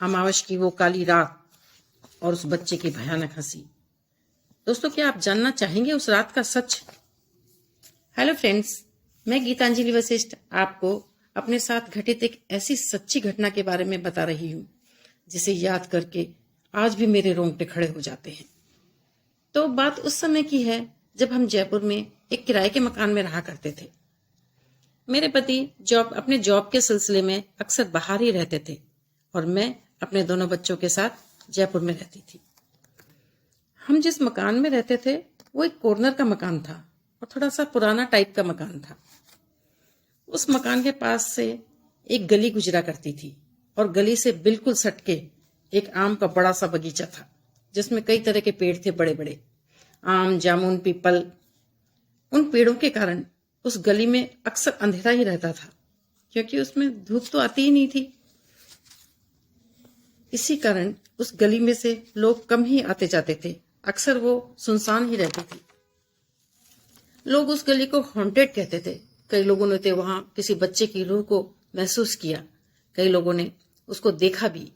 अमावस की वो काली रात और उस बच्चे की भयानक हंसी। दोस्तों, क्या आप जानना चाहेंगे उस रात का सच? हेलो फ्रेंड्स, मैं गीतांजलि वशिष्ठ आपको अपने साथ घटित एक ऐसी सच्ची घटना के बारे में बता रही हूँ जिसे याद करके आज भी मेरे रोंगटे खड़े हो जाते हैं। तो बात उस समय की है जब हम जयपुर में एक किराए के मकान में रहा करते थे। मेरे पति अपने जॉब के सिलसिले में अक्सर बाहर ही रहते थे और मैं अपने दोनों बच्चों के साथ जयपुर में रहती थी। हम जिस मकान में रहते थे वो एक कॉर्नर का मकान था और थोड़ा सा पुराना टाइप का मकान था। उस मकान के पास से एक गली गुजरा करती थी और गली से बिल्कुल सटके एक आम का बड़ा सा बगीचा था जिसमें कई तरह के पेड़ थे, बड़े बड़े आम, जामुन, पीपल। उन पेड़ों के कारण उस गली में अक्सर अंधेरा ही रहता था क्योंकि उसमें धूप तो आती ही नहीं थी। इसी कारण उस गली में से लोग कम ही आते जाते थे, अक्सर वो सुनसान ही रहती थी। लोग उस गली को हॉन्टेड कहते थे। कई लोगों ने तो वहां किसी बच्चे की रूह को महसूस किया, कई लोगों ने उसको देखा भी।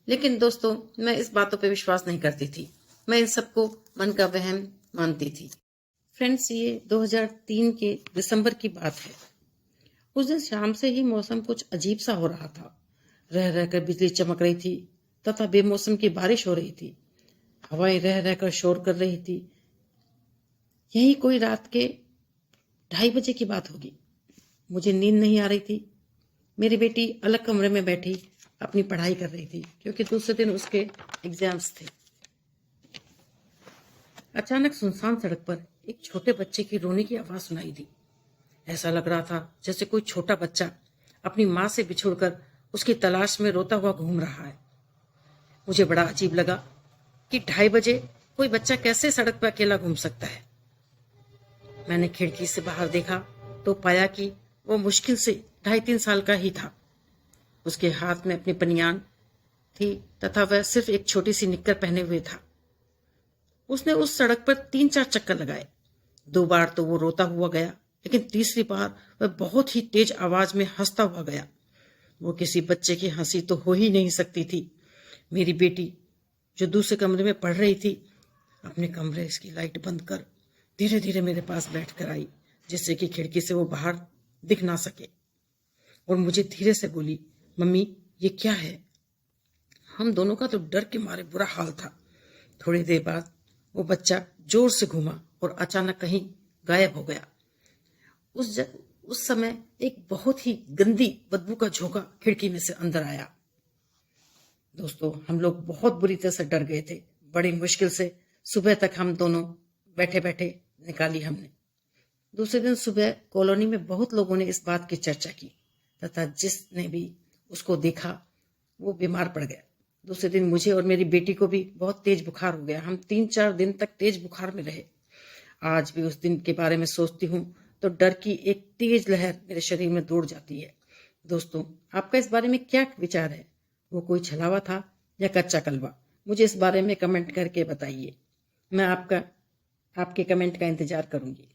लेकिन दोस्तों, मैं इस बातों पे विश्वास नहीं करती थी। मैं इन सबको मन का वहम मानती थी। फ्रेंड्स, ये 2003 के दिसंबर की बात है। उस दिन शाम से ही मौसम कुछ अजीब सा हो रहा था। रह रहकर बिजली चमक रही थी तथा बेमौसम की बारिश हो रही थी। हवाएं रह रहकर शोर कर रही थी। यही कोई रात के 2:30 बजे की बात होगी। मुझे नींद नहीं आ रही थी। मेरी बेटी अलग कमरे में बैठी अपनी पढ़ाई कर रही थी क्योंकि दूसरे दिन उसके एग्जाम्स थे। अचानक सुनसान सड़क पर एक छोटे बच्चे की रोने की आवाज सुनाई दी। ऐसा लग रहा था जैसे कोई छोटा बच्चा अपनी मां से बिछुड़कर उसकी तलाश में रोता हुआ घूम रहा है। मुझे बड़ा अजीब लगा कि 2:30 बजे कोई बच्चा कैसे सड़क पर अकेला घूम सकता है। मैंने खिड़की से बाहर देखा तो पाया कि वो मुश्किल से 2.5-3 साल का ही था। उसके हाथ में अपनी बनियान थी तथा वह सिर्फ एक छोटी सी निक्कर पहने हुए था। उसने उस सड़क पर 3-4 चक्कर लगाए। 2 बार तो वो रोता हुआ गया, लेकिन तीसरी बार वह बहुत ही तेज आवाज में हंसता हुआ गया। वो किसी बच्चे की हंसी तो हो ही नहीं सकती थी। मेरी बेटी, जो दूसरे कमरे में पढ़ रही थी, अपने कमरे की लाइट बंद कर धीरे धीरे मेरे पास बैठ कर आई, जिससे कि खिड़की से वो बाहर दिख ना सके, और मुझे धीरे से बोली, मम्मी, ये क्या है? हम दोनों का तो डर के मारे बुरा हाल था। थोड़ी देर बाद वो बच्चा जोर से घूमा और अचानक कहीं गायब हो गया। उस समय एक बहुत ही गंदी बदबू का झोंका खिड़की में से अंदर आया। दोस्तों, हम लोग बहुत बुरी तरह से डर गए थे। बड़ी मुश्किल से सुबह तक हम दोनों बैठे बैठे निकाली हमने। दूसरे दिन सुबह कॉलोनी में बहुत लोगों ने इस बात की चर्चा की तथा जिसने भी उसको देखा वो बीमार पड़ गया। दूसरे दिन मुझे और मेरी बेटी को भी बहुत तेज बुखार हो गया। हम 3-4 दिन तक तेज बुखार में रहे। आज भी उस दिन के बारे में सोचती हूँ तो डर की एक तेज लहर मेरे शरीर में दौड़ जाती है। दोस्तों, आपका इस बारे में क्या विचार है? वो कोई छलावा था या कच्चा कलवा? मुझे इस बारे में कमेंट करके बताइए। मैं आपके कमेंट का इंतजार करूंगी।